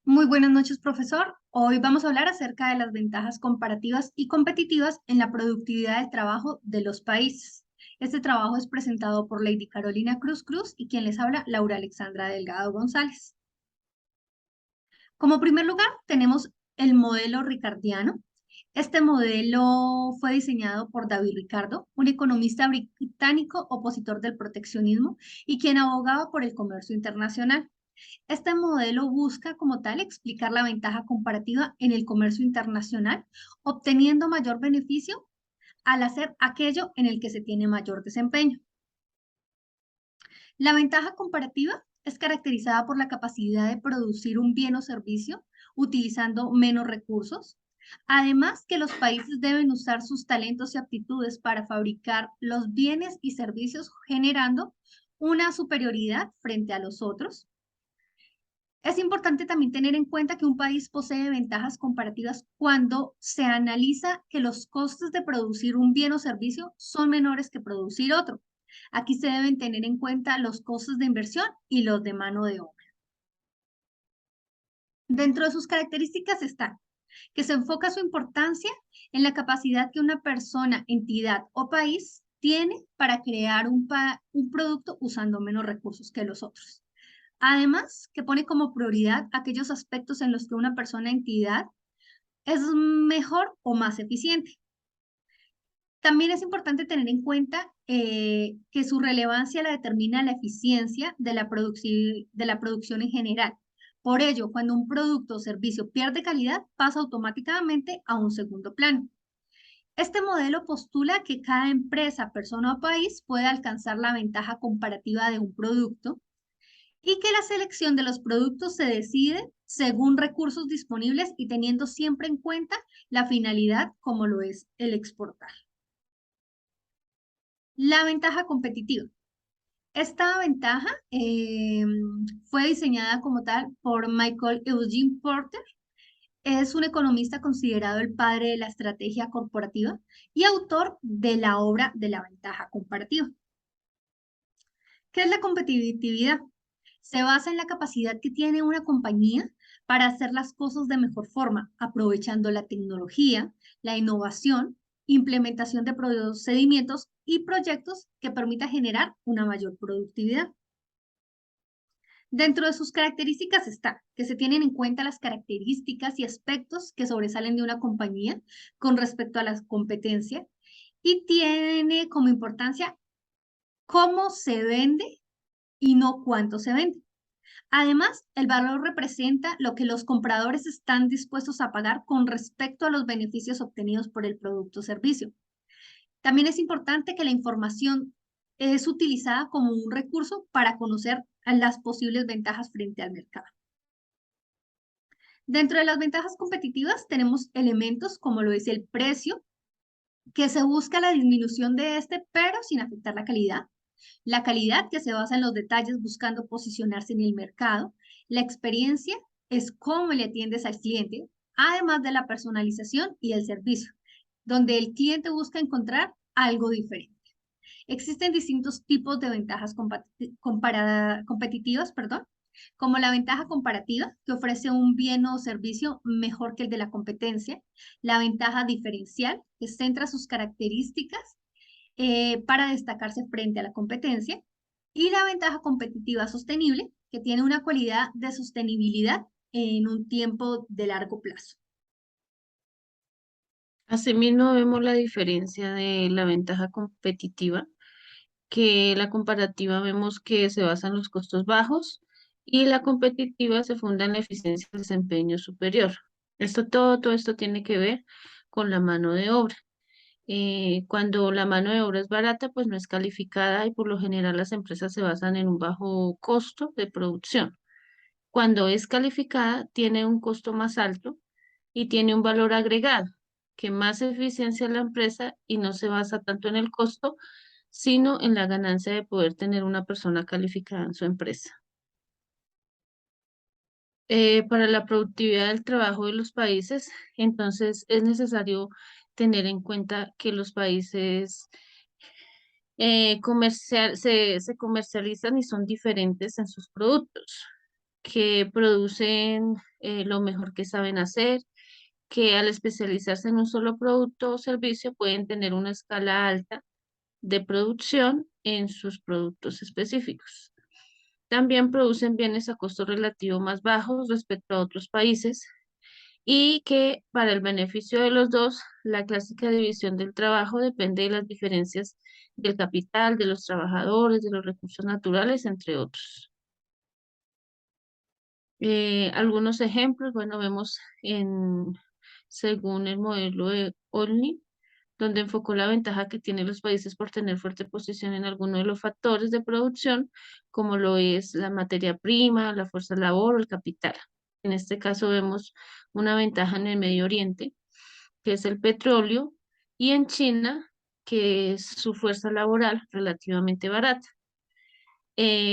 Muy buenas noches, profesor. Hoy vamos a hablar acerca de las ventajas comparativas y competitivas en la productividad del trabajo de los países. Este trabajo es presentado por Lady Carolina Cruz Cruz y quien les habla, Laura Alexandra Delgado González. Como primer lugar, tenemos el modelo ricardiano. Este modelo fue diseñado por David Ricardo, un economista británico opositor del proteccionismo y quien abogaba por el comercio internacional. Este modelo busca como tal explicar la ventaja comparativa en el comercio internacional, obteniendo mayor beneficio al hacer aquello en el que se tiene mayor desempeño. La ventaja comparativa es caracterizada por la capacidad de producir un bien o servicio utilizando menos recursos. Además, que los países deben usar sus talentos y aptitudes para fabricar los bienes y servicios generando una superioridad frente a los otros. Es importante también tener en cuenta que un país posee ventajas comparativas cuando se analiza que los costes de producir un bien o servicio son menores que producir otro. Aquí se deben tener en cuenta los costos de inversión y los de mano de obra. Dentro de sus características está que se enfoca su importancia en la capacidad que una persona, entidad o país tiene para crear un producto usando menos recursos que los otros. Además, que pone como prioridad aquellos aspectos en los que una persona entidad es mejor o más eficiente. También es importante tener en cuenta que su relevancia la determina la eficiencia de la producción en general. Por ello, cuando un producto o servicio pierde calidad, pasa automáticamente a un segundo plano. Este modelo postula que cada empresa, persona o país puede alcanzar la ventaja comparativa de un producto y que la selección de los productos se decide según recursos disponibles y teniendo siempre en cuenta la finalidad como lo es el exportar. La ventaja competitiva. Esta ventaja fue diseñada como tal por Michael Eugene Porter. Es un economista considerado el padre de la estrategia corporativa y autor de la obra de la ventaja comparativa. ¿Qué es la competitividad? Se basa en la capacidad que tiene una compañía para hacer las cosas de mejor forma, aprovechando la tecnología, la innovación, implementación de procedimientos y proyectos que permita generar una mayor productividad. Dentro de sus características está que se tienen en cuenta las características y aspectos que sobresalen de una compañía con respecto a la competencia y tiene como importancia cómo se vende y no cuánto se vende. Además, el valor representa lo que los compradores están dispuestos a pagar con respecto a los beneficios obtenidos por el producto o servicio. También es importante que la información es utilizada como un recurso para conocer las posibles ventajas frente al mercado. Dentro de las ventajas competitivas tenemos elementos como lo es el precio, que se busca la disminución de este, pero sin afectar la calidad. La calidad, que se basa en los detalles buscando posicionarse en el mercado. La experiencia es cómo le atiendes al cliente, además de la personalización y el servicio, donde el cliente busca encontrar algo diferente. Existen distintos tipos de ventajas competitivas, perdón, como la ventaja comparativa, que ofrece un bien o servicio mejor que el de la competencia. La ventaja diferencial, que centra sus características para destacarse frente a la competencia, y la ventaja competitiva sostenible, que tiene una cualidad de sostenibilidad en un tiempo de largo plazo. Asimismo, vemos la diferencia de la ventaja competitiva, que la comparativa vemos que se basa en los costos bajos y la competitiva se funda en la eficiencia y desempeño superior. Todo esto tiene que ver con la mano de obra. Cuando la mano de obra es barata, pues no es calificada y por lo general las empresas se basan en un bajo costo de producción. Cuando es calificada, tiene un costo más alto y tiene un valor agregado, que más eficiencia la empresa y no se basa tanto en el costo, sino en la ganancia de poder tener una persona calificada en su empresa. Para la productividad del trabajo de los países, entonces es necesario tener en cuenta que los países se comercializan y son diferentes en sus productos, que producen lo mejor que saben hacer, que al especializarse en un solo producto o servicio pueden tener una escala alta de producción en sus productos específicos. También producen bienes a costo relativo más bajos respecto a otros países y que para el beneficio de los dos, la clásica división del trabajo depende de las diferencias del capital, de los trabajadores, de los recursos naturales, entre otros. Algunos ejemplos, bueno, vemos según el modelo de Olney, donde enfocó la ventaja que tienen los países por tener fuerte posición en alguno de los factores de producción, como lo es la materia prima, la fuerza labor o el capital. En este caso vemos una ventaja en el Medio Oriente, que es el petróleo, y en China, que es su fuerza laboral relativamente barata.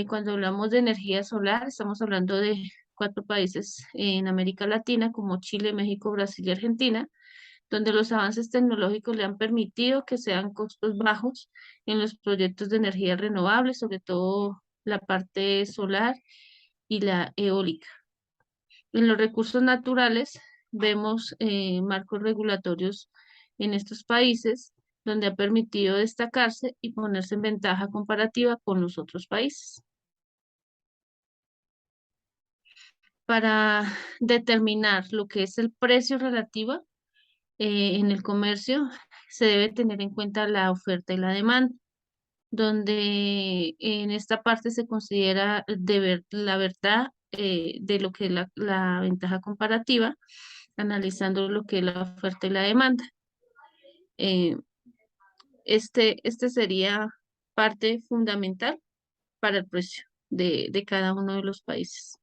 Cuando hablamos de energía solar, estamos hablando de 4 países en América Latina, como Chile, México, Brasil y Argentina, donde los avances tecnológicos le han permitido que sean costos bajos en los proyectos de energía renovable, sobre todo la parte solar y la eólica. En los recursos naturales vemos marcos regulatorios en estos países donde ha permitido destacarse y ponerse en ventaja comparativa con los otros países. Para determinar lo que es el precio relativo en el comercio, se debe tener en cuenta la oferta y la demanda, donde en esta parte se considera la verdad de lo que es la ventaja comparativa, analizando lo que es la oferta y la demanda. Eh, este sería parte fundamental para el precio de cada uno de los países.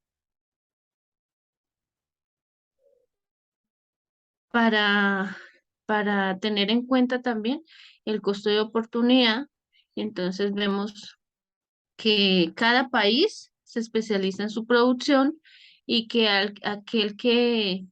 para, para tener en cuenta también el costo de oportunidad. Entonces vemos que cada país se especializa en su producción y que aquel que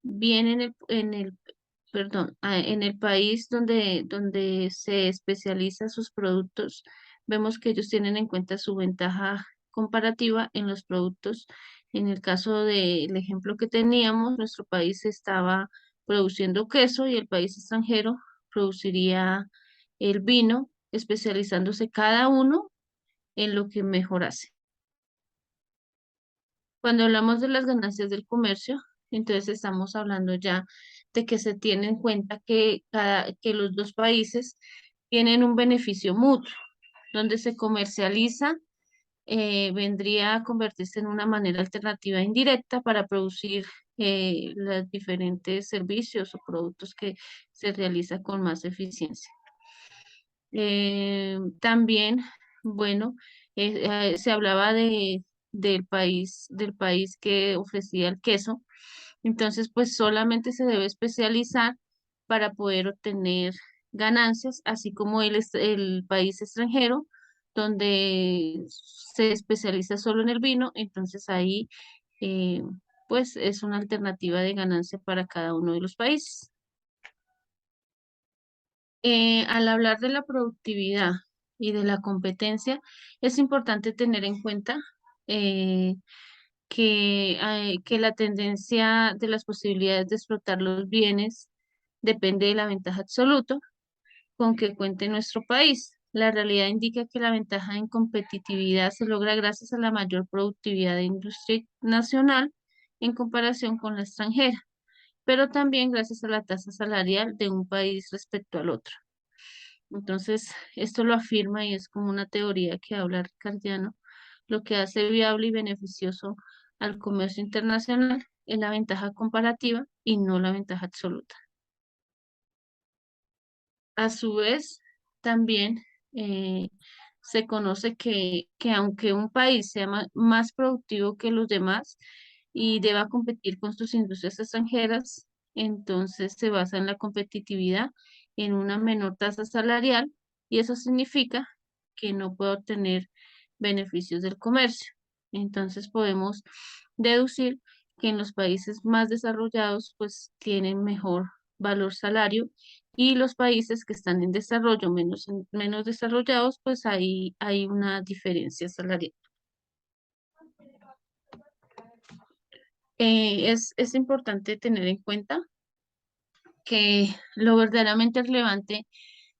viene en el país donde se especializa sus productos, vemos que ellos tienen en cuenta su ventaja comparativa en los productos. En el caso del ejemplo que teníamos, nuestro país estaba produciendo queso y el país extranjero produciría el vino, especializándose cada uno en lo que mejor hace. Cuando hablamos de las ganancias del comercio, entonces estamos hablando ya de que se tiene en cuenta que los dos países tienen un beneficio mutuo, donde se comercializa, vendría a convertirse en una manera alternativa indirecta para producir los diferentes servicios o productos que se realizan con más eficiencia. También, bueno, se hablaba del país que ofrecía el queso. Entonces, pues solamente se debe especializar para poder obtener ganancias, así como el país extranjero, donde se especializa solo en el vino. Entonces ahí, eh, pues es una alternativa de ganancia para cada uno de los países. Al hablar de la productividad y de la competencia, es importante tener en cuenta eh, que la tendencia de las posibilidades de explotar los bienes depende de la ventaja absoluta con que cuente nuestro país. La realidad indica que la ventaja en competitividad se logra gracias a la mayor productividad de industria nacional en comparación con la extranjera, pero también gracias a la tasa salarial de un país respecto al otro. Entonces, esto lo afirma y es como una teoría que habla Ricardiano, lo que hace viable y beneficioso al comercio internacional es la ventaja comparativa y no la ventaja absoluta. A su vez, también se conoce que aunque un país sea más productivo que los demás y deba competir con sus industrias extranjeras, entonces se basa en la competitividad en una menor tasa salarial y eso significa que no puede obtener beneficios del comercio. Entonces podemos deducir que en los países más desarrollados pues tienen mejor valor salario y los países que están en desarrollo menos desarrollados, pues ahí hay una diferencia salarial. Es importante tener en cuenta que lo verdaderamente relevante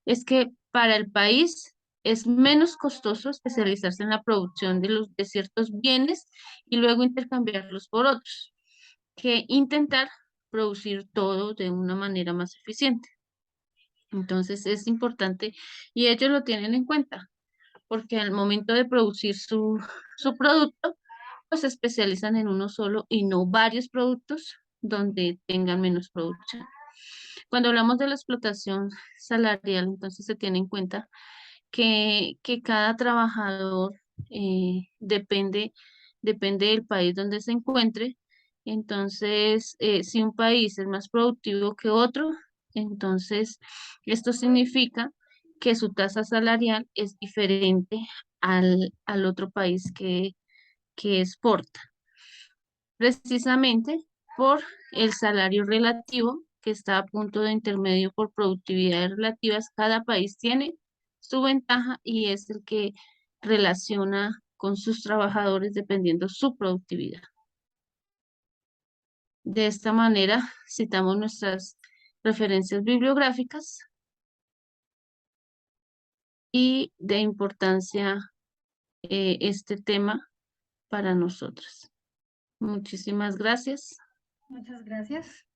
es que para el país es menos costoso especializarse en la producción de ciertos bienes y luego intercambiarlos por otros, que intentar producir todo de una manera más eficiente. Entonces es importante y ellos lo tienen en cuenta, porque al momento de producir su producto, pues se especializan en uno solo y no varios productos donde tengan menos producción. Cuando hablamos de la explotación salarial, entonces se tiene en cuenta que cada trabajador depende del país donde se encuentre. Entonces, si un país es más productivo que otro, entonces esto significa que su tasa salarial es diferente al otro país que exporta, precisamente por el salario relativo que está a punto de intermedio por productividades relativas. Cada país tiene su ventaja y es el que relaciona con sus trabajadores dependiendo su productividad. De esta manera, citamos nuestras referencias bibliográficas y de importancia este tema para nosotros. Muchísimas gracias. Muchas gracias.